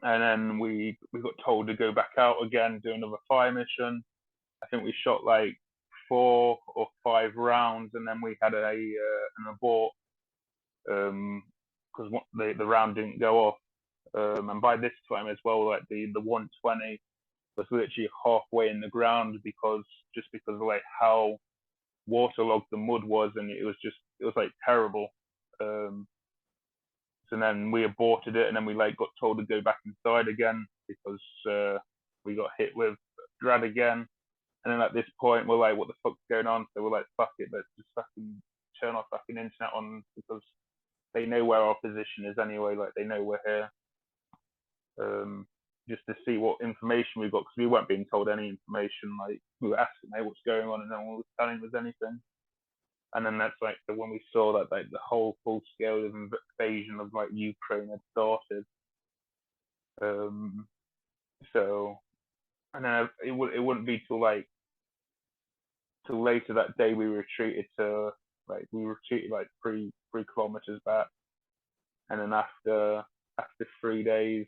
and then we got told to go back out again, do another fire mission. I think we shot like 4 or 5 rounds, and then we had an abort because the round didn't go off. And by this time as well, like the 120 was literally halfway in the ground because of like how waterlogged the mud was, and it was like terrible. So then we aborted it, and then we like got told to go back inside again because we got hit with grad again. And then at this point, we're like, what the fuck's going on? So we're like, fuck it, let's just fucking turn our fucking internet on because they know where our position is anyway. Like they know we're here. Just to see what information we got, because we weren't being told any information. Like we were asking, hey, what's going on, and no one was telling us anything. And then that's like when we saw that like the whole full scale of invasion of like Ukraine had started. So, and then it wouldn't be till later that day we retreated like 3 kilometers back, and then after 3 days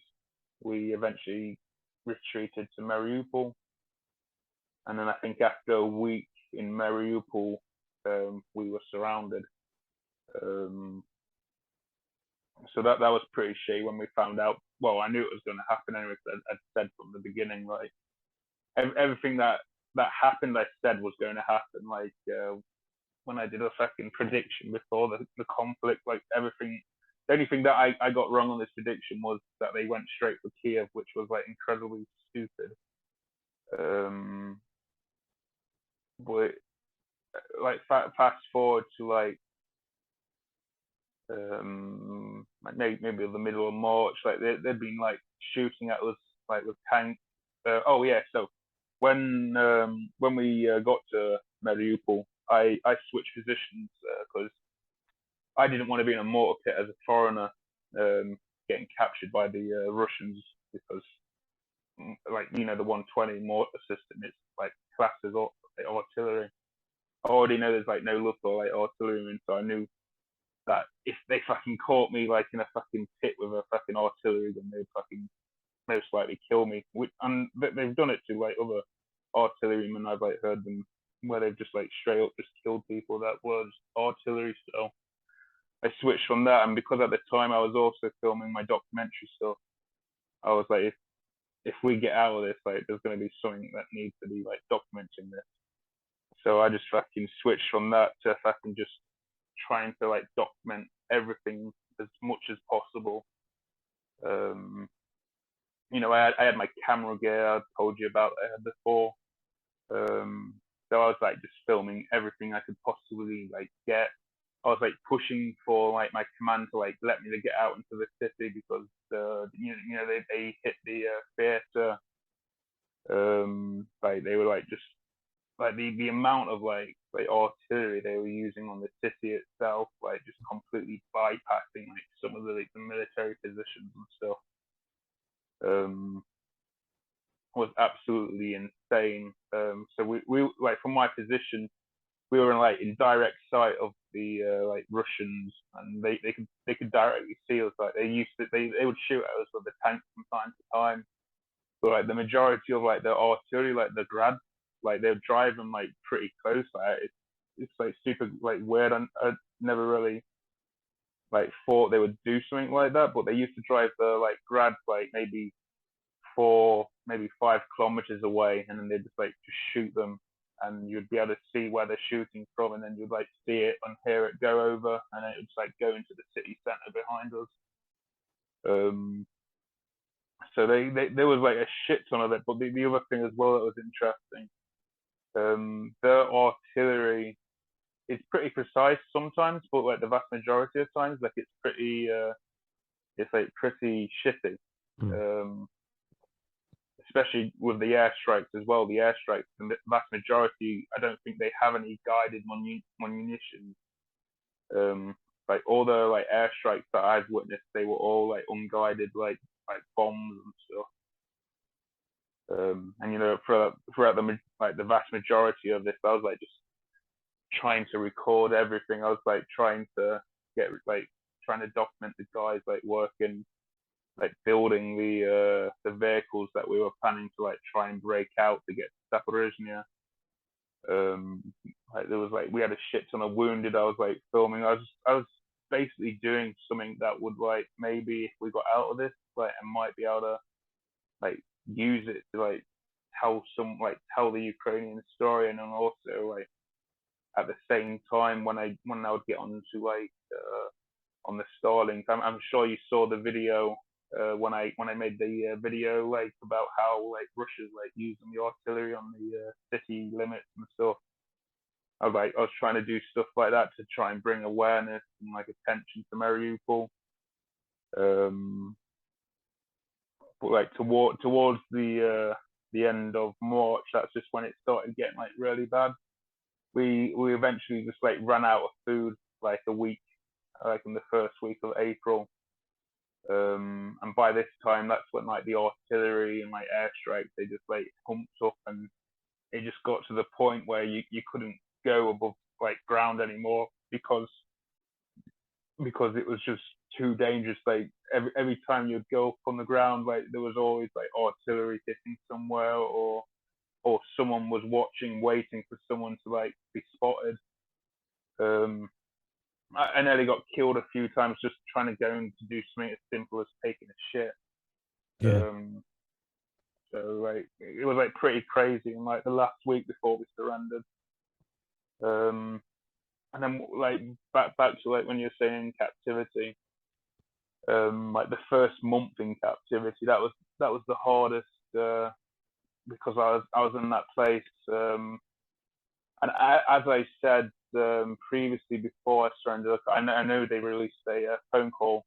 we eventually retreated to Mariupol, and then I think after a week in Mariupol we were surrounded. So that was pretty shitty when we found out. Well, I knew it was going to happen anyway, because I'd said from the beginning, like everything that happened, I said was going to happen. Like when I did a fucking prediction before the conflict, like everything. The only thing that I got wrong on this prediction was that they went straight for Kiev, which was like incredibly stupid. But like fast forward to like maybe the middle of March, like they'd been like shooting at us like with tanks. Oh yeah, so when we got to Mariupol, I switched positions because I didn't want to be in a mortar pit as a foreigner, getting captured by the Russians, because like the 120 mortar system is like classed as artillery. I already know there's like no love for like artillery, so I knew that if they fucking caught me like in a fucking pit with a fucking artillery, then they'd fucking most likely kill me. And they've done it to like other artillerymen. I've like heard them where they've just like straight up just killed people that was artillery. So I switched from that, and because at the time I was also filming my documentary stuff, I was like, if we get out of this, like there's going to be something that needs to be like documenting this. So I just fucking switched from that to fucking just trying to like document everything as much as possible. I had my camera gear I told you about that I had before. So I was like just filming everything I could possibly like get. I was like pushing for like my command to like let me to get out into the city because they hit the theater. Like they were like just like the amount of like artillery they were using on the city itself, like just completely bypassing like some of the military positions and stuff. Was absolutely insane. So we like from my position, we were in direct sight of the like Russians, and they could directly see us. Like they would shoot at us with the tanks from time to time. But like the majority of like the artillery, like the grad, like they're driving like pretty close. Like it's like super like weird. I never really like thought they would do something like that, but they used to drive the like grad like maybe 5 kilometers away, and then they'd just shoot them, and you'd be able to see where they're shooting from, and then you'd like see it and hear it go over, and then it would just like go into the city center behind us. So there was like a shit ton of it. But the other thing as well that was interesting, their artillery is pretty precise sometimes, but like the vast majority of times, like it's pretty shitty. Especially with the airstrikes as well. The airstrikes, the vast majority, I don't think they have any guided munitions. Like all the like airstrikes that I've witnessed, they were all like unguided, like bombs and stuff. And throughout the vast majority of this, I was like just trying to record everything. I was like trying to document the guys like working like building the vehicles that we were planning to like try and break out to get to Zaporizhia. Like there was like we had a shit ton of wounded. I was like filming. I was basically doing something that would like maybe if we got out of this, like I might be able to like use it to like tell the Ukrainian story, and then also like at the same time when I would get onto like on the Starlink, I'm sure you saw the video when I made the video like about how like Russia's like using the artillery on the city limits and stuff. I was trying to do stuff like that to try and bring awareness and like attention to Mariupol. But like towards the end of March, that's just when it started getting like really bad. We eventually just like ran out of food like a week, like in the first week of April. And by this time, that's when like the artillery and like airstrikes, they just like humped up, and it just got to the point where you couldn't go above like ground anymore because it was just too dangerous. Like every time you'd go up on the ground, like there was always like artillery hitting somewhere, or someone was watching, waiting for someone to like be spotted. I nearly got killed a few times just trying to go and to do something as simple as taking a shit. Yeah. So like it was like pretty crazy in like the last week before we surrendered. And then like back to like when you're saying captivity, like the first month in captivity, that was the hardest because I was in that place, and as I said previously before I surrendered, I know they released a phone call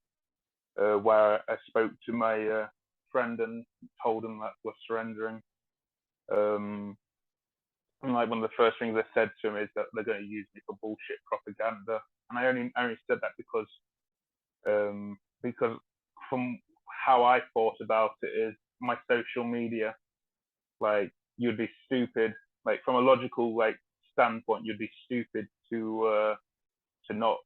where I spoke to my friend and told him that we're surrendering. And like one of the first things I said to him is that they're going to use me for bullshit propaganda, and I only said that because from how I thought about it is my social media, like you'd be stupid, like from a logical like standpoint, you'd be stupid to not